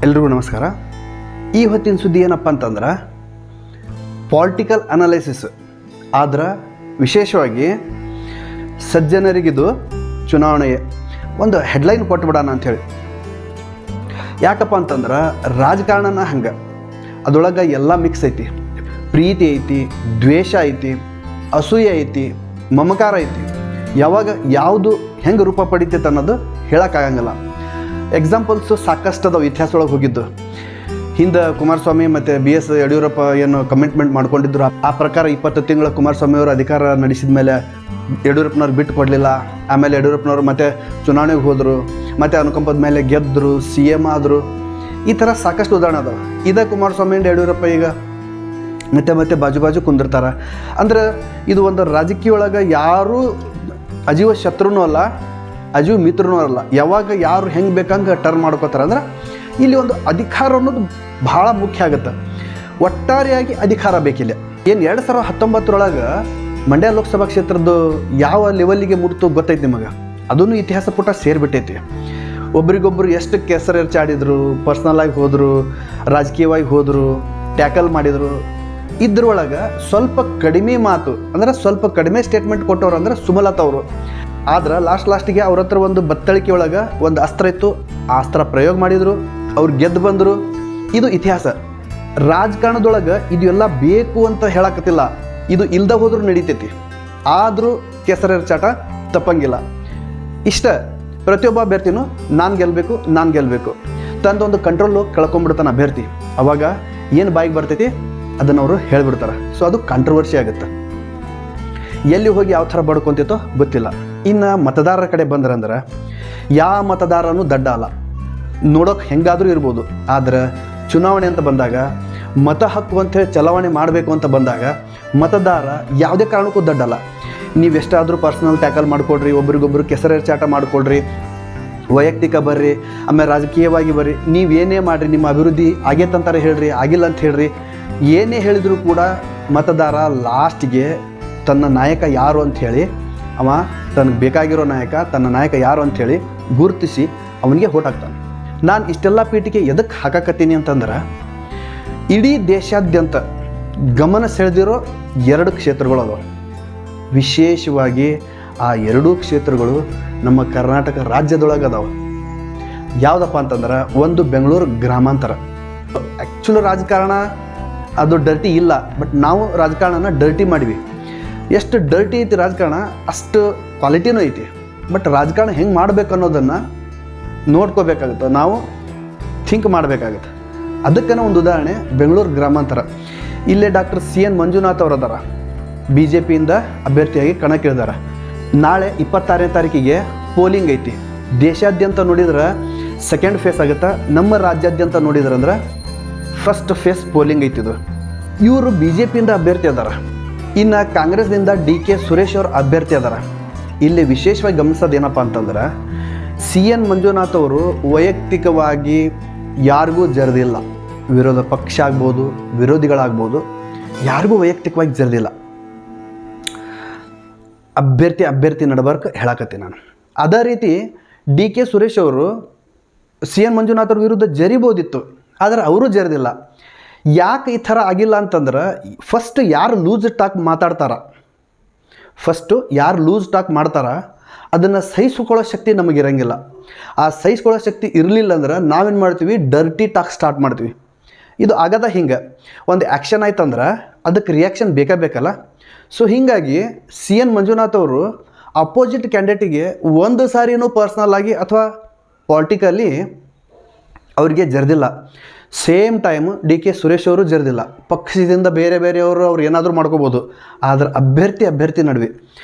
ಎಲ್ರಿಗೂ ನಮಸ್ಕಾರ. ಈ ಹೊತ್ತಿನ ಸುದ್ದಿ ಏನಪ್ಪ ಅಂತಂದ್ರೆ ಪೊಲಿಟಿಕಲ್ ಅನಾಲಿಸಿಸ್. ಆದ್ರೆ ವಿಶೇಷವಾಗಿ ಸಜ್ಜನರಿಗಿದು ಚುನಾವಣೆಯ ಒಂದು ಹೆಡ್ಲೈನ್ ಕೊಟ್ಬಿಡೋಣ ಅಂಥೇಳಿ. ಯಾಕಪ್ಪ ಅಂತಂದ್ರೆ ರಾಜಕಾರಣನ ಹಂಗೆ ಅದರೊಳಗೆ ಎಲ್ಲ ಮಿಕ್ಸ್ ಐತಿ. ಪ್ರೀತಿ ಐತಿ, ದ್ವೇಷ ಐತಿ, ಅಸೂಯೆ ಐತಿ, ಮಮಕಾರ ಐತಿ. ಯಾವಾಗ ಯಾವುದು ಹೆಂಗೆ ರೂಪ ಪಡಿತೈತೆ ಅನ್ನೋದು ಹೇಳೋಕ್ಕಾಗಂಗಿಲ್ಲ. ಎಕ್ಸಾಂಪಲ್ಸು ಸಾಕಷ್ಟು ಅದಾವೆ ಇತಿಹಾಸದೊಳಗೆ ಹೋಗಿದ್ದು. ಹಿಂದೆ ಕುಮಾರಸ್ವಾಮಿ ಮತ್ತು BS ಯಡಿಯೂರಪ್ಪ ಏನು ಕಮಿಟ್ಮೆಂಟ್ ಮಾಡ್ಕೊಂಡಿದ್ರು, ಆ ಪ್ರಕಾರ 20 ತಿಂಗಳ ಕುಮಾರಸ್ವಾಮಿಯವರು ಅಧಿಕಾರ ನಡೆಸಿದ ಮೇಲೆ ಯಡಿಯೂರಪ್ಪನವ್ರು ಬಿಟ್ಟು ಕೊಡಲಿಲ್ಲ. ಆಮೇಲೆ ಯಡಿಯೂರಪ್ಪನವರು ಮತ್ತೆ ಚುನಾವಣೆಗೆ ಹೋದರು, ಮತ್ತು ಅನುಕಂಪದ ಮೇಲೆ ಗೆದ್ದರು, CM ಆದರು. ಈ ಥರ ಸಾಕಷ್ಟು ಉದಾಹರಣೆ ಅದಾವೆ. ಇದೇ ಕುಮಾರಸ್ವಾಮಿ ಆ್ಯಂಡ್ ಯಡಿಯೂರಪ್ಪ ಈಗ ಮತ್ತೆ ಬಾಜು ಕುಂದಿರ್ತಾರೆ. ಅಂದ್ರೆ ಇದು ಒಂದು ರಾಜಕೀಯ ಒಳಗೆ ಯಾರೂ ಅಜೀವ ಶತ್ರುನೂ ಅಲ್ಲ, ಅಜೀವ ಮಿತ್ರನೂ ಅಲ್ಲ. ಯಾವಾಗ ಯಾರು ಹೆಂಗೆ ಬೇಕಂಗೆ ಟರ್ನ್ ಮಾಡ್ಕೋತಾರೆ. ಅಂದ್ರೆ ಇಲ್ಲಿ ಒಂದು ಅಧಿಕಾರ ಅನ್ನೋದು ಭಾಳ ಮುಖ್ಯ ಆಗುತ್ತೆ. ಒಟ್ಟಾರೆಯಾಗಿ ಅಧಿಕಾರ ಬೇಕಿಲ್ಲ. ಏನು 2019 ಮಂಡ್ಯ ಲೋಕಸಭಾ ಕ್ಷೇತ್ರದ್ದು ಯಾವ ಲೆವೆಲ್ಲಿಗೆ ಮುಟ್ತು ಗೊತ್ತೈತಿ ನಿಮಗೆ? ಅದನ್ನು ಇತಿಹಾಸ ಪುಟ ಸೇರಿಬಿಟ್ಟೈತಿ. ಒಬ್ರಿಗೊಬ್ಬರು ಎಷ್ಟು ಕೆಸರು ಎರಚಾಡಿದ್ರು, ಪರ್ಸ್ನಲಾಗಿ ಹೋದರು, ರಾಜಕೀಯವಾಗಿ ಹೋದರು, ಟ್ಯಾಕಲ್ ಮಾಡಿದರು. ಇದ್ರೊಳಗೆ ಸ್ವಲ್ಪ ಕಡಿಮೆ ಮಾತು ಅಂದ್ರೆ ಸ್ವಲ್ಪ ಕಡಿಮೆ ಸ್ಟೇಟ್ಮೆಂಟ್ ಕೊಟ್ಟವ್ರು ಅಂದ್ರೆ ಸುಮಲತಾ ಅವರು. ಆದ್ರೆ ಲಾಸ್ಟಿಗೆ ಅವ್ರ ಹತ್ರ ಒಂದು ಬತ್ತಳಿಕೆ ಒಳಗೆ ಒಂದು ಅಸ್ತ್ರ ಇತ್ತು. ಆ ಅಸ್ತ್ರ ಪ್ರಯೋಗ ಮಾಡಿದರು, ಅವ್ರು ಗೆದ್ದು ಬಂದರು. ಇದು ಇತಿಹಾಸ. ರಾಜಕಾರಣದೊಳಗೆ ಇದು ಎಲ್ಲ ಬೇಕು ಅಂತ ಹೇಳಕತ್ತಿಲ್ಲ, ಇದು ಇಲ್ದ ಹೋದ್ರೂ ನಡೀತೈತಿ. ಆದರೂ ಕೆಸರೆರಚಾಟ ತಪ್ಪಂಗಿಲ್ಲ. ಇಷ್ಟ ಪ್ರತಿಯೊಬ್ಬ ಅಭ್ಯರ್ಥಿನೂ ನಾನು ಗೆಲ್ಲಬೇಕು ತಂದೊಂದು ಕಂಟ್ರೋಲು ಕಳ್ಕೊಂಡ್ಬಿಡ್ತಾನೆ ಅಭ್ಯರ್ಥಿ. ಅವಾಗ ಏನು ಬಾಯಿಗೆ ಬರ್ತೈತಿ ಅದನ್ನು ಅವರು ಹೇಳಿಬಿಡ್ತಾರೆ. ಸೊ ಅದು ಕಾಂಟ್ರವರ್ಸಿ ಆಗುತ್ತೆ. ಎಲ್ಲಿ ಹೋಗಿ ಯಾವ ಥರ ಬಡ್ಕೊಂತಿತ್ತೋ ಗೊತ್ತಿಲ್ಲ. ಇನ್ನು ಮತದಾರರ ಕಡೆ ಬಂದ್ರಂದ್ರೆ ಯಾವ ಮತದಾರನೂ ದಡ್ಡ ಅಲ್ಲ. ನೋಡೋಕೆ ಹೆಂಗಾದರೂ ಇರ್ಬೋದು. ಆದರೆ ಚುನಾವಣೆ ಅಂತ ಬಂದಾಗ, ಮತ ಹಕ್ಕು ಅಂಥೇಳಿ ಚಲಾವಣೆ ಮಾಡಬೇಕು ಅಂತ ಬಂದಾಗ ಮತದಾರ ಯಾವುದೇ ಕಾರಣಕ್ಕೂ ದಡ್ಡಲ್ಲ. ನೀವೆಷ್ಟಾದರೂ ಪರ್ಸ್ನಲ್ ಟ್ಯಾಕಲ್ ಮಾಡಿಕೊಡ್ರಿ, ಒಬ್ರಿಗೊಬ್ರು ಕೆಸರೆರಚಾಟ ಮಾಡಿಕೊಡ್ರಿ, ವೈಯಕ್ತಿಕ ಬರ್ರಿ, ಆಮೇಲೆ ರಾಜಕೀಯವಾಗಿ ಬರ್ರಿ, ನೀವೇನೇ ಮಾಡಿರಿ, ನಿಮ್ಮ ಅಭಿವೃದ್ಧಿ ಆಗೈತಂತಾರೆ ಹೇಳ್ರಿ, ಆಗಿಲ್ಲ ಅಂತ ಹೇಳ್ರಿ, ಏನೇ ಹೇಳಿದರೂ ಕೂಡ ಮತದಾರ ಲಾಸ್ಟಿಗೆ ತನ್ನ ನಾಯಕ ಯಾರು ಅಂಥೇಳಿ, ಅವ ತನಗೆ ಬೇಕಾಗಿರೋ ನಾಯಕ, ತನ್ನ ನಾಯಕ ಯಾರು ಅಂಥೇಳಿ ಗುರುತಿಸಿ ಅವನಿಗೆ ವೋಟ್ ಹಾಕ್ತಾನೆ. ನಾನು ಇಷ್ಟೆಲ್ಲ ಪೀಠಿಗೆ ಎದಕ್ಕೆ ಹಾಕಕತ್ತೀನಿ ಅಂತಂದ್ರೆ, ಇಡೀ ದೇಶಾದ್ಯಂತ ಗಮನ ಸೆಳೆದಿರೋ 2 ಕ್ಷೇತ್ರಗಳು ಅದಾವೆ. ವಿಶೇಷವಾಗಿ ಆ 2 ಕ್ಷೇತ್ರಗಳು ನಮ್ಮ ಕರ್ನಾಟಕ ರಾಜ್ಯದೊಳಗೆ ಅದಾವೆ. ಯಾವುದಪ್ಪ ಅಂತಂದ್ರೆ, ಒಂದು ಬೆಂಗಳೂರು ಗ್ರಾಮಾಂತರ. ಆ್ಯಕ್ಚುಲಿ ರಾಜಕಾರಣ ಅದು ಡರ್ಟಿ ಇಲ್ಲ, ಬಟ್ ನಾವು ರಾಜಕಾರಣನ ಡರ್ಟಿ ಮಾಡಿವಿ. ಎಷ್ಟು ಡರ್ಟಿ ಐತಿ ರಾಜಕಾರಣ ಅಷ್ಟು ಕ್ವಾಲಿಟಿನೂ ಐತಿ. ಬಟ್ ರಾಜಕಾರಣ ಹೆಂಗೆ ಮಾಡಬೇಕು ಅನ್ನೋದನ್ನು ನೋಡ್ಕೋಬೇಕಾಗುತ್ತೆ, ನಾವು ಥಿಂಕ್ ಮಾಡಬೇಕಾಗುತ್ತೆ. ಅದಕ್ಕೇ ಒಂದು ಉದಾಹರಣೆ ಬೆಂಗಳೂರು ಗ್ರಾಮಾಂತರ. ಇಲ್ಲೇ ಡಾಕ್ಟರ್ CN ಮಂಜುನಾಥ್ ಅವರು ಅದಾರ, BJPಯಿಂದ ಅಭ್ಯರ್ಥಿಯಾಗಿ ಕಣಕ್ಕಿಳಿದಾರೆ. ನಾಳೆ 26ನೇ ತಾರೀಕಿಗೆ ಪೋಲಿಂಗ್ ಐತಿ. ದೇಶಾದ್ಯಂತ ನೋಡಿದ್ರೆ ಸೆಕೆಂಡ್ ಫೇಸ್ ಆಗುತ್ತೆ. ನಮ್ಮ ರಾಜ್ಯಾದ್ಯಂತ ನೋಡಿದ್ರೆ ಅಂದ್ರೆ ಫಸ್ಟ್ ಫೇಸ್ ಪೋಲಿಂಗ್ ಐತಿದು. ಇವರು BJPಯಿಂದ ಅಭ್ಯರ್ಥಿ ಅದಾರ. ಇನ್ನು ಕಾಂಗ್ರೆಸ್ನಿಂದ DK ಸುರೇಶ್ ಅವರು ಅಭ್ಯರ್ಥಿ ಅದಾರ. ಇಲ್ಲಿ ವಿಶೇಷವಾಗಿ ಗಮನಿಸೋದೇನಪ್ಪ ಅಂತಂದ್ರೆ, CN ಮಂಜುನಾಥ್ ಅವರು ವೈಯಕ್ತಿಕವಾಗಿ ಯಾರಿಗೂ ಜರದಿಲ್ಲ. ವಿರೋಧ ಪಕ್ಷ ಆಗ್ಬೋದು, ವಿರೋಧಿಗಳಾಗ್ಬೋದು, ಯಾರಿಗೂ ವೈಯಕ್ತಿಕವಾಗಿ ಜರದಿಲ್ಲ. ಅಭ್ಯರ್ಥಿ ನಡಬರ್ಕ ಹೇಳಕತ್ತೀನಿ ನಾನು. ಅದೇ ರೀತಿ DK ಸುರೇಶ್ ಅವರು CN ಮಂಜುನಾಥ್ ಅವ್ರ ವಿರುದ್ಧ ಜರಿಬೋದಿತ್ತು, ಆದರೆ ಅವರು ಜರದಿಲ್ಲ. ಯಾಕೆ ಈ ಥರ ಆಗಿಲ್ಲ ಅಂತಂದ್ರೆ, ಫಸ್ಟ್ ಯಾರು ಲೂಸ್ ಟಾಕ್ ಮಾಡ್ತಾರ ಅದನ್ನು ಸಹಿಸ್ಕೊಳ್ಳೋ ಶಕ್ತಿ ನಮಗಿರಂಗಿಲ್ಲ. ಆ ಸಹಿಸ್ಕೊಳ್ಳೋ ಶಕ್ತಿ ಇರಲಿಲ್ಲ ಅಂದ್ರೆ ನಾವೇನು ಮಾಡ್ತೀವಿ, ಡರ್ಟಿ ಟಾಕ್ ಸ್ಟಾರ್ಟ್ ಮಾಡ್ತೀವಿ. ಇದು ಆಗದ ಹಿಂಗೆ ಒಂದು ಆ್ಯಕ್ಷನ್ ಆಯ್ತಂದ್ರೆ ಅದಕ್ಕೆ ರಿಯಾಕ್ಷನ್ ಬೇಕಲ್ಲ. ಸೊ ಹೀಗಾಗಿ CN ಮಂಜುನಾಥ್ ಅವರು ಅಪೋಸಿಟ್ ಕ್ಯಾಂಡಿಡೇಟಿಗೆ ಒಂದು ಸಾರಿನೂ ಪರ್ಸ್ನಲ್ ಆಗಿ ಅಥವಾ ಪಾಲಿಟಿಕಲಿ ಅವರಿಗೆ ಜರ್ದಿಲ್ಲ. ಸೇಮ್ ಟೈಮ್ DK ಸುರೇಶ್ ಅವರು ಜರ್ದಿಲ್ಲ. ಪಕ್ಷದಿಂದ ಬೇರೆಯವರು ಅವ್ರು ಏನಾದರೂ ಮಾಡ್ಕೋಬೋದು, ಆದರೆ ಅಭ್ಯರ್ಥಿ ನಡುವೆ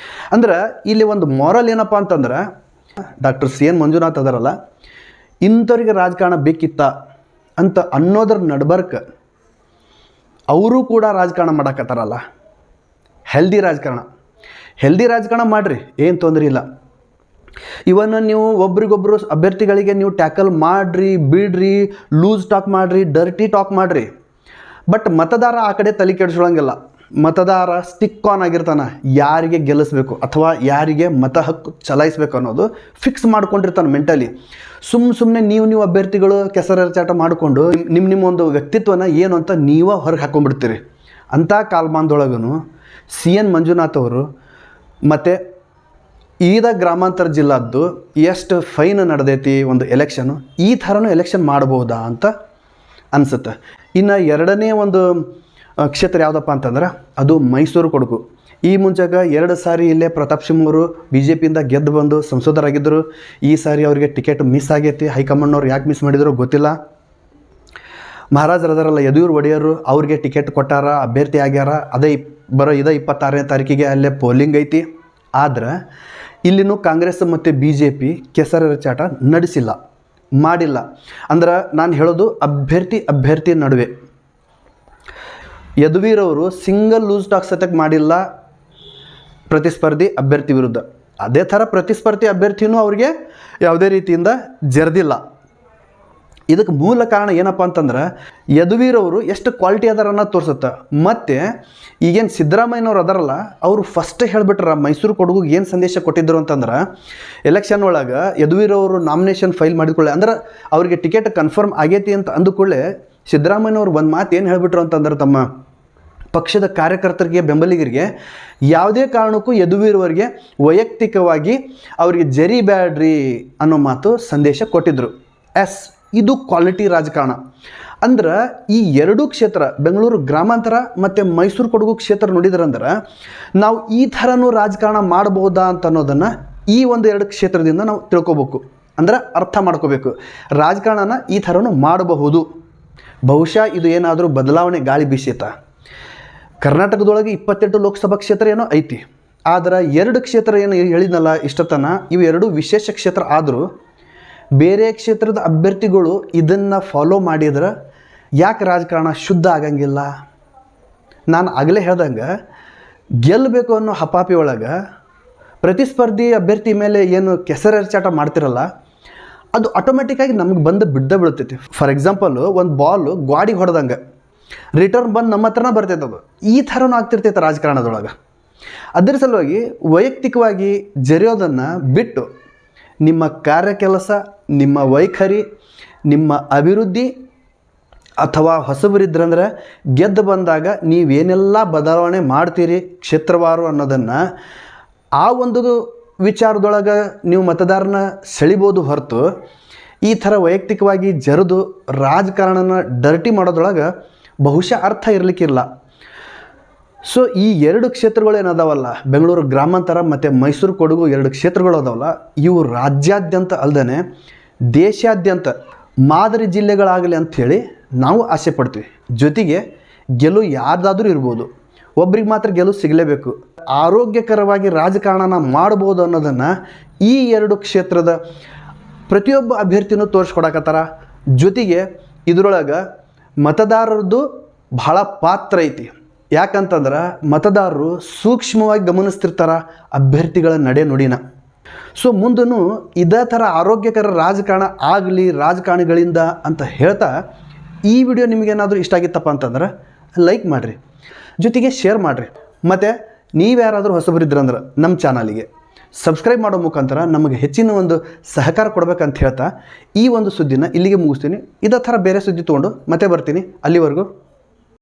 ಅಂದ್ರೆ ಇಲ್ಲಿ ಒಂದು ಮಾರಲ್ ಏನಪ್ಪ ಅಂತಂದ್ರೆ, ಡಾಕ್ಟರ್ CN ಮಂಜುನಾಥ್ ಅದಾರಲ್ಲ, ಇಂಥವ್ರಿಗೆ ರಾಜಕಾರಣ ಬೇಕಿತ್ತ ಅಂತ ಅನ್ನೋದ್ರ ನಡ್ಬರ್ಕ ಅವರು ಕೂಡ ರಾಜಕಾರಣ ಮಾಡಕತ್ತಾರಲ್ಲ. ಹೆಲ್ದಿ ರಾಜಕಾರಣ ಮಾಡಿರಿ, ಏನು ತೊಂದರೆ ಇಲ್ಲ. ಇವನ್ನ ನೀವು ಒಬ್ರಿಗೊಬ್ಬರು ಅಭ್ಯರ್ಥಿಗಳಿಗೆ ನೀವು ಟ್ಯಾಕಲ್ ಮಾಡಿರಿ, ಲೂಸ್ ಟಾಕ್ ಮಾಡಿರಿ, ಡರ್ಟಿ ಟಾಕ್ ಮಾಡಿರಿ, ಬಟ್ ಮತದಾರ ಆ ಕಡೆ ತಲೆ ಕೆಡಿಸ್ಕೊಳ್ಳಂಗಿಲ್ಲ. ಮತದಾರ ಸ್ಟಿಕ್ ಆನ್ ಆಗಿರ್ತಾನೆ, ಯಾರಿಗೆ ಗೆಲ್ಲಿಸ್ಬೇಕು ಅಥವಾ ಯಾರಿಗೆ ಮತ ಹಕ್ಕು ಚಲಾಯಿಸಬೇಕು ಅನ್ನೋದು ಫಿಕ್ಸ್ ಮಾಡ್ಕೊಂಡಿರ್ತಾನೆ ಮೆಂಟಲಿ. ಸುಮ್ಮನೆ ನೀವು ಅಭ್ಯರ್ಥಿಗಳು ಕೆಸರೆರಚಾಟ ಮಾಡಿಕೊಂಡು ನಿಮ್ಮ ಒಂದು ವ್ಯಕ್ತಿತ್ವನ ಏನು ಅಂತ ನೀವೇ ಹೊರಗೆ ಹಾಕ್ಕೊಂಡ್ಬಿಡ್ತೀರಿ. ಅಂಥ ಕಾಲಮಾನದೊಳಗೂ CN ಮಂಜುನಾಥ್ ಅವರು ಮತ್ತು ಈದ ಗ್ರಾಮಾಂತರ ಜಿಲ್ಲಾದ್ದು ಎಷ್ಟು ಫೈನ್ ನಡೆದೈತಿ ಒಂದು ಎಲೆಕ್ಷನು, ಈ ಥರನೂ ಎಲೆಕ್ಷನ್ ಮಾಡ್ಬೋದಾ ಅಂತ ಅನಿಸುತ್ತೆ. ಇನ್ನು ಎರಡನೇ ಒಂದು ಕ್ಷೇತ್ರ ಯಾವುದಪ್ಪ ಅಂತಂದ್ರೆ ಅದು ಮೈಸೂರು ಕೊಡಗು. ಈ ಮುಂಚೆಗ 2 ಸಾರಿ ಇಲ್ಲೇ ಪ್ರತಾಪ್ ಸಿಂಹ ಅವರು BJPಯಿಂದ ಗೆದ್ದು ಬಂದು ಸಂಸದರಾಗಿದ್ದರು. ಈ ಸಾರಿ ಅವರಿಗೆ ಟಿಕೆಟ್ ಮಿಸ್ ಆಗೈತಿ. ಹೈಕಮಾಂಡ್ನವ್ರು ಯಾಕೆ ಮಿಸ್ ಮಾಡಿದ್ರು ಗೊತ್ತಿಲ್ಲ. ಮಹಾರಾಜರದಾರಲ್ಲ ಯದುವೀರ್ ಒಡೆಯರು ಅವ್ರಿಗೆ ಟಿಕೆಟ್ ಕೊಟ್ಟಾರ, ಅಭ್ಯರ್ಥಿ ಆಗ್ಯಾರ. ಇದೇ 26ನೇ ತಾರೀಕಿಗೆ ಅಲ್ಲೇ ಪೋಲಿಂಗ್ ಐತಿ. ಆದ್ರೆ ಇಲ್ಲಿನೂ ಕಾಂಗ್ರೆಸ್ ಮತ್ತು BJP ಕೆಸರೆರಚಾಟ ಮಾಡಿಲ್ಲ. ಅಂದ್ರೆ ನಾನು ಹೇಳೋದು ಅಭ್ಯರ್ಥಿ ನಡುವೆ ಯದುವೀರ್ ಅವರು ಸಿಂಗಲ್ ಲೂಸ್ ಟಾಕ್ ಸತ್ಯಕ್ಕೆ ಮಾಡಿಲ್ಲ ಪ್ರತಿಸ್ಪರ್ಧಿ ಅಭ್ಯರ್ಥಿ ವಿರುದ್ಧ. ಅದೇ ಥರ ಪ್ರತಿಸ್ಪರ್ಧಿ ಅಭ್ಯರ್ಥಿನೂ ಅವ್ರಿಗೆ ಯಾವುದೇ ರೀತಿಯಿಂದ ಜರ್ದಿಲ್ಲ. ಇದಕ್ಕೆ ಮೂಲ ಕಾರಣ ಏನಪ್ಪ ಅಂತಂದ್ರೆ ಯದುವೀರ್ ಅವರು ಎಷ್ಟು ಕ್ವಾಲಿಟಿ ಅದಾರನ್ನ ತೋರಿಸುತ್ತೆ. ಮತ್ತು ಈಗೇನು ಸಿದ್ದರಾಮಯ್ಯನವ್ರು ಅದಾರಲ್ಲ, ಅವರು ಫಸ್ಟ್ ಹೇಳಿಬಿಟ್ರ ಮೈಸೂರು ಕೊಡಗುಗೆ ಏನು ಸಂದೇಶ ಕೊಟ್ಟಿದ್ದರು ಅಂತಂದ್ರೆ, ಎಲೆಕ್ಷನ್ ಒಳಗೆ ಯದುವೀರ್ ಅವರು ನಾಮಿನೇಷನ್ ಫೈಲ್ ಮಾಡಿಕೊಳ್ಳೆ ಅಂದ್ರೆ ಅವರಿಗೆ ಟಿಕೆಟ್ ಕನ್ಫರ್ಮ್ ಆಗೈತಿ ಅಂತ ಅಂದುಕೊಳ್ಳೆ ಸಿದ್ದರಾಮಯ್ಯನವ್ರು ಒಂದು ಮಾತು ಏನು ಹೇಳಿಬಿಟ್ರು ಅಂತಂದ್ರೆ, ತಮ್ಮ ಪಕ್ಷದ ಕಾರ್ಯಕರ್ತರಿಗೆ ಬೆಂಬಲಿಗರಿಗೆ ಯಾವುದೇ ಕಾರಣಕ್ಕೂ ಯದುವೀರವರಿಗೆ ವೈಯಕ್ತಿಕವಾಗಿ ಅವರಿಗೆ ಜರಿಬ್ಯಾಡ್ರಿ ಅನ್ನೋ ಮಾತು ಸಂದೇಶ ಕೊಟ್ಟಿದ್ದರು. ಇದು ಕ್ವಾಲಿಟಿ ರಾಜಕಾರಣ. ಅಂದ್ರೆ ಈ ಎರಡೂ ಕ್ಷೇತ್ರ, ಬೆಂಗಳೂರು ಗ್ರಾಮಾಂತರ ಮತ್ತು ಮೈಸೂರು ಕೊಡಗು ಕ್ಷೇತ್ರ ನೋಡಿದ್ರಂದ್ರೆ ನಾವು ಈ ಥರನೂ ರಾಜಕಾರಣ ಮಾಡ್ಬೋದಾ ಅಂತ ಅನ್ನೋದನ್ನು ಈ ಒಂದು 2 ಕ್ಷೇತ್ರದಿಂದ ನಾವು ತಿಳ್ಕೊಬೇಕು. ಅಂದ್ರೆ ಅರ್ಥ ಮಾಡ್ಕೋಬೇಕು, ರಾಜಕಾರಣನ ಈ ಥರನೂ ಮಾಡಬಹುದು. ಬಹುಶಃ ಇದು ಏನಾದರೂ ಬದಲಾವಣೆ ಗಾಳಿ ಬೀಸೈತ. ಕರ್ನಾಟಕದೊಳಗೆ 28 ಲೋಕಸಭಾ ಕ್ಷೇತ್ರ ಏನೋ ಐತಿ. ಆದ್ರೆ 2 ಕ್ಷೇತ್ರ ಏನು ಹೇಳಿದ್ನಲ್ಲ ಇಷ್ಟತನ, ಇವು 2 ವಿಶೇಷ ಕ್ಷೇತ್ರ. ಆದರೂ ಬೇರೆ ಕ್ಷೇತ್ರದ ಅಭ್ಯರ್ಥಿಗಳು ಇದನ್ನು ಫಾಲೋ ಮಾಡಿದ್ರೆ ಯಾಕೆ ರಾಜಕಾರಣ ಶುದ್ಧ ಆಗಂಗಿಲ್ಲ? ನಾನು ಆಗಲೇ ಹೇಳ್ದಂಗೆ ಗೆಲ್ಲಬೇಕು ಅನ್ನೋ ಹಪಾಪಿ ಒಳಗೆ ಪ್ರತಿಸ್ಪರ್ಧಿ ಅಭ್ಯರ್ಥಿ ಮೇಲೆ ಏನು ಕೆಸರೆರಚಾಟ ಮಾಡ್ತಿರಲ್ಲ, ಅದು ಆಟೋಮೆಟಿಕ್ಕಾಗಿ ನಮಗೆ ಬಂದು ಬೀಳ್ತೈತಿ. ಫಾರ್ ಎಕ್ಸಾಂಪಲು, ಒಂದು ಬಾಲು ಗಾಡಿಗೆ ಹೊಡೆದಂಗೆ ರಿಟರ್ನ್ ಬಂದು ನಮ್ಮ ಹತ್ರನ ಬರ್ತೈತೆ. ಅದು ಈ ಥರನೂ ಆಗ್ತಿರ್ತೈತೆ ರಾಜಕಾರಣದೊಳಗೆ. ಅದರ ಸಲುವಾಗಿ ವೈಯಕ್ತಿಕವಾಗಿ ಜರಿಯೋದನ್ನು ಬಿಟ್ಟು ನಿಮ್ಮ ಕಾರ್ಯಕೆಲಸ, ನಿಮ್ಮ ವೈಖರಿ, ನಿಮ್ಮ ಅಭಿವೃದ್ಧಿ ಅಥವಾ ಹೊಸಬರಿದ್ರಂದ್ರೆ ಗೆದ್ದು ಬಂದಾಗ ನೀವೇನೆಲ್ಲ ಬದಲಾವಣೆ ಮಾಡ್ತೀರಿ ಕ್ಷೇತ್ರವಾರು ಅನ್ನೋದನ್ನು ಆ ಒಂದು ವಿಚಾರದೊಳಗೆ ನೀವು ಮತದಾರನ ಸೆಳಿಬೋದು ಹೊರತು ಈ ಥರ ವೈಯಕ್ತಿಕವಾಗಿ ಜರಿದು ರಾಜಕಾರಣನ ಡರ್ಟಿ ಮಾಡೋದ್ರೊಳಗೆ ಬಹುಶಃ ಅರ್ಥ ಇರಲಿಕ್ಕಿಲ್ಲ. ಸೊ ಈ 2 ಕ್ಷೇತ್ರಗಳು ಏನದಾವಲ್ಲ, ಬೆಂಗಳೂರು ಗ್ರಾಮಾಂತರ ಮತ್ತು ಮೈಸೂರು ಕೊಡಗು 2 ಕ್ಷೇತ್ರಗಳು ಅದಾವಲ್ಲ, ಇವು ರಾಜ್ಯಾದ್ಯಂತ ಅಲ್ಲದೇ ದೇಶಾದ್ಯಂತ ಮಾದರಿ ಜಿಲ್ಲೆಗಳಾಗಲಿ ಅಂಥೇಳಿ ನಾವು ಆಸೆ ಪಡ್ತೀವಿ. ಜೊತೆಗೆ ಗೆಲುವು ಯಾರ್ದಾದ್ರೂ ಇರ್ಬೋದು, ಒಬ್ರಿಗೆ ಮಾತ್ರ ಗೆಲುವು ಸಿಗಲೇಬೇಕು. ಆರೋಗ್ಯಕರವಾಗಿ ರಾಜಕಾರಣನ ಮಾಡ್ಬೋದು ಅನ್ನೋದನ್ನು ಈ 2 ಕ್ಷೇತ್ರದ ಪ್ರತಿಯೊಬ್ಬ ಅಭ್ಯರ್ಥಿನೂ ತೋರಿಸ್ಕೊಡಕತ್ತಾರ. ಜೊತೆಗೆ ಇದರೊಳಗೆ ಮತದಾರರದ್ದು ಬಹಳ ಪಾತ್ರ ಐತಿ. ಯಾಕಂತಂದ್ರೆ ಮತದಾರರು ಸೂಕ್ಷ್ಮವಾಗಿ ಗಮನಿಸ್ತಿರ್ತಾರೆ ಅಭ್ಯರ್ಥಿಗಳ ನಡೆ ನುಡಿನ. ಸೊ ಮುಂದೂ ಇದೇ ಥರ ಆರೋಗ್ಯಕರ ರಾಜಕಾರಣ ಆಗಲಿ ರಾಜಕಾರಣಿಗಳಿಂದ ಅಂತ ಹೇಳ್ತಾ, ಈ ವಿಡಿಯೋ ನಿಮಗೇನಾದರೂ ಇಷ್ಟ ಆಗಿತ್ತಪ್ಪ ಅಂತಂದ್ರೆ ಲೈಕ್ ಮಾಡಿರಿ, ಜೊತೆಗೆ ಶೇರ್ ಮಾಡಿರಿ. ಮತ್ತು ನೀವ್ಯಾರಾದರೂ ಹೊಸಬರಿದ್ರಂದ್ರೆ ನಮ್ಮ ಚಾನಲಿಗೆ ಸಬ್ಸ್ಕ್ರೈಬ್ ಮಾಡೋ ಮುಖಾಂತರ ನಮಗೆ ಹೆಚ್ಚಿನ ಒಂದು ಸಹಕಾರ ಕೊಡಬೇಕಂತ ಹೇಳ್ತಾ ಈ ಒಂದು ಸುದ್ದಿನ ಇಲ್ಲಿಗೆ ಮುಗಿಸ್ತೀನಿ. ಇದೇ ಥರ ಬೇರೆ ಸುದ್ದಿ ತೊಗೊಂಡು ಮತ್ತೆ ಬರ್ತೀನಿ. ಅಲ್ಲಿವರೆಗೂ